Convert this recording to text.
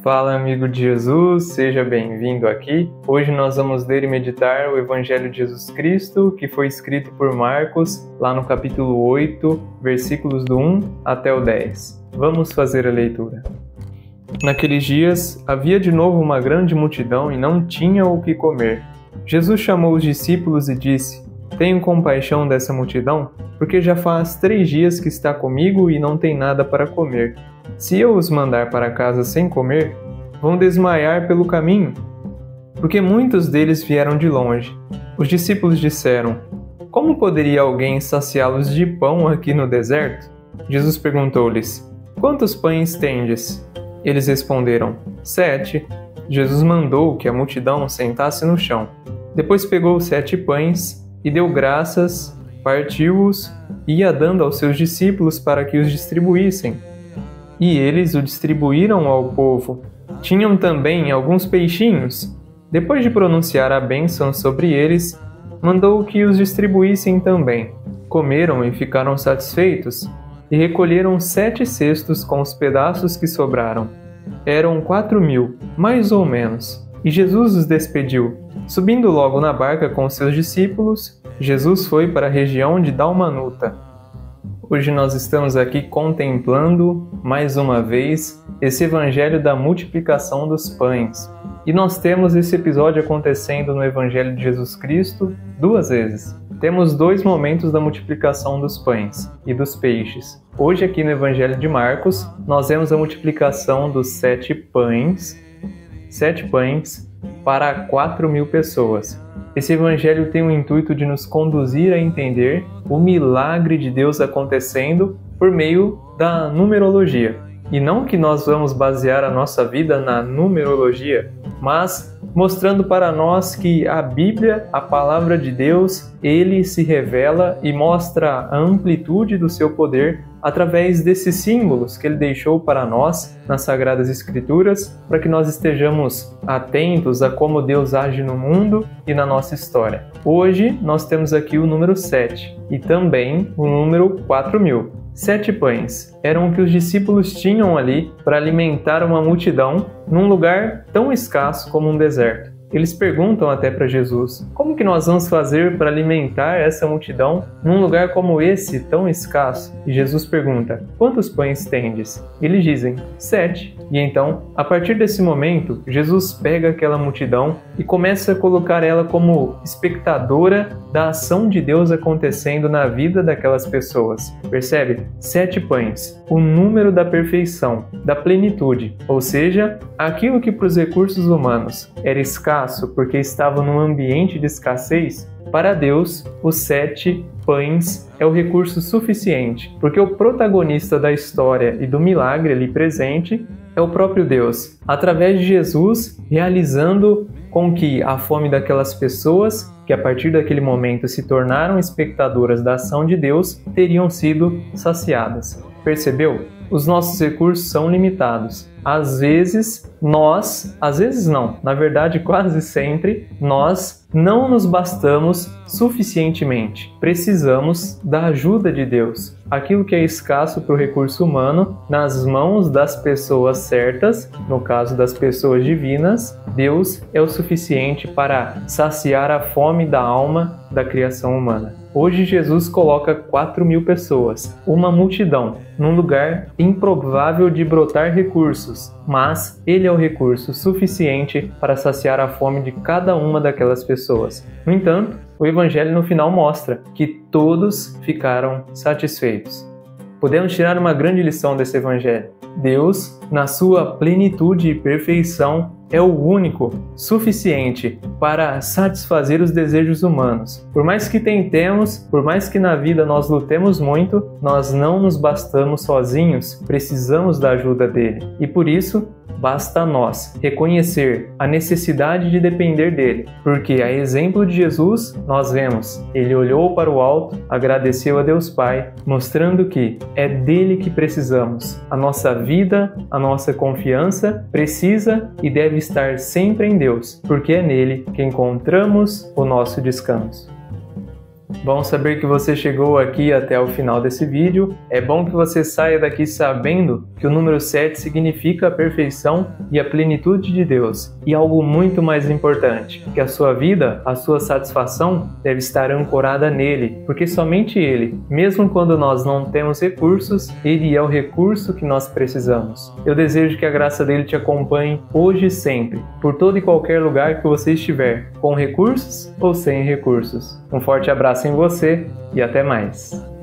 Fala, amigo de Jesus, seja bem-vindo aqui. Hoje nós vamos ler e meditar o Evangelho de Jesus Cristo, que foi escrito por Marcos, lá no capítulo 8, versículos do 1 até o 10. Vamos fazer a leitura. Naqueles dias, havia de novo uma grande multidão e não tinha o que comer. Jesus chamou os discípulos e disse: Tenho compaixão dessa multidão, porque já faz 3 dias que está comigo e não tem nada para comer. Se eu os mandar para casa sem comer, vão desmaiar pelo caminho, porque muitos deles vieram de longe. Os discípulos disseram: Como poderia alguém saciá-los de pão aqui no deserto? Jesus perguntou-lhes: Quantos pães tendes? Eles responderam: 7. Jesus mandou que a multidão sentasse no chão. Depois pegou os 7 pães e deu graças, partiu-os e ia dando aos seus discípulos para que os distribuíssem. E eles o distribuíram ao povo. Tinham também alguns peixinhos. Depois de pronunciar a bênção sobre eles, mandou que os distribuíssem também. Comeram e ficaram satisfeitos, e recolheram 7 cestos com os pedaços que sobraram. Eram 4.000, mais ou menos. E Jesus os despediu. Subindo logo na barca com seus discípulos, Jesus foi para a região de Dalmanuta. Hoje nós estamos aqui contemplando, mais uma vez, esse evangelho da multiplicação dos pães. E nós temos esse episódio acontecendo no Evangelho de Jesus Cristo 2 vezes. Temos 2 momentos da multiplicação dos pães e dos peixes. Hoje aqui no Evangelho de Marcos, nós vemos a multiplicação dos 7 pães para 4.000 pessoas. Esse evangelho tem o intuito de nos conduzir a entender o milagre de Deus acontecendo por meio da numerologia. E não que nós vamos basear a nossa vida na numerologia, mas mostrando para nós que a Bíblia, a palavra de Deus, ele se revela e mostra a amplitude do seu poder através desses símbolos que ele deixou para nós nas Sagradas Escrituras, para que nós estejamos atentos a como Deus age no mundo e na nossa história. Hoje nós temos aqui o número 7 e também o número 4.000. 7 pães eram o que os discípulos tinham ali para alimentar uma multidão num lugar tão escasso como um deserto. Eles perguntam até para Jesus: como que nós vamos fazer para alimentar essa multidão num lugar como esse, tão escasso? E Jesus pergunta: quantos pães tendes? Eles dizem: 7. E então, a partir desse momento, Jesus pega aquela multidão e começa a colocar ela como espectadora da ação de Deus acontecendo na vida daquelas pessoas. Percebe? 7 pães, o número da perfeição, da plenitude, ou seja, aquilo que para os recursos humanos era escasso porque estava num ambiente de escassez, para Deus, os 7 pães é o recurso suficiente, porque o protagonista da história e do milagre ali presente é o próprio Deus, através de Jesus realizando com que a fome daquelas pessoas, que a partir daquele momento se tornaram espectadoras da ação de Deus, teriam sido saciadas. Percebeu? Os nossos recursos são limitados. Às vezes não, na verdade quase sempre, nós não nos bastamos suficientemente. Precisamos da ajuda de Deus. Aquilo que é escasso para o recurso humano, nas mãos das pessoas certas, no caso das pessoas divinas, Deus é o suficiente para saciar a fome da alma da criação humana. Hoje Jesus coloca 4.000 pessoas, uma multidão, num lugar improvável de brotar recursos, mas ele é o recurso suficiente para saciar a fome de cada uma daquelas pessoas. No entanto, o Evangelho no final mostra que todos ficaram satisfeitos. Podemos tirar uma grande lição desse Evangelho. Deus, na sua plenitude e perfeição, é o único suficiente para satisfazer os desejos humanos. Por mais que tentemos, por mais que na vida nós lutemos muito, nós não nos bastamos sozinhos, precisamos da ajuda dele. E por isso, basta a nós reconhecer a necessidade de depender dele, porque a exemplo de Jesus, nós vemos, ele olhou para o alto, agradeceu a Deus Pai, mostrando que é dele que precisamos. A nossa vida, a nossa confiança precisa e deve estar sempre em Deus, porque é nele que encontramos o nosso descanso. Bom saber que você chegou aqui até o final desse vídeo. É bom que você saia daqui sabendo que o número 7 significa a perfeição e a plenitude de Deus. E algo muito mais importante, que a sua vida, a sua satisfação deve estar ancorada nele, porque somente ele, mesmo quando nós não temos recursos, ele é o recurso que nós precisamos. Eu desejo que a graça dele te acompanhe hoje e sempre, por todo e qualquer lugar que você estiver, com recursos ou sem recursos. Um forte abraço em você e até mais.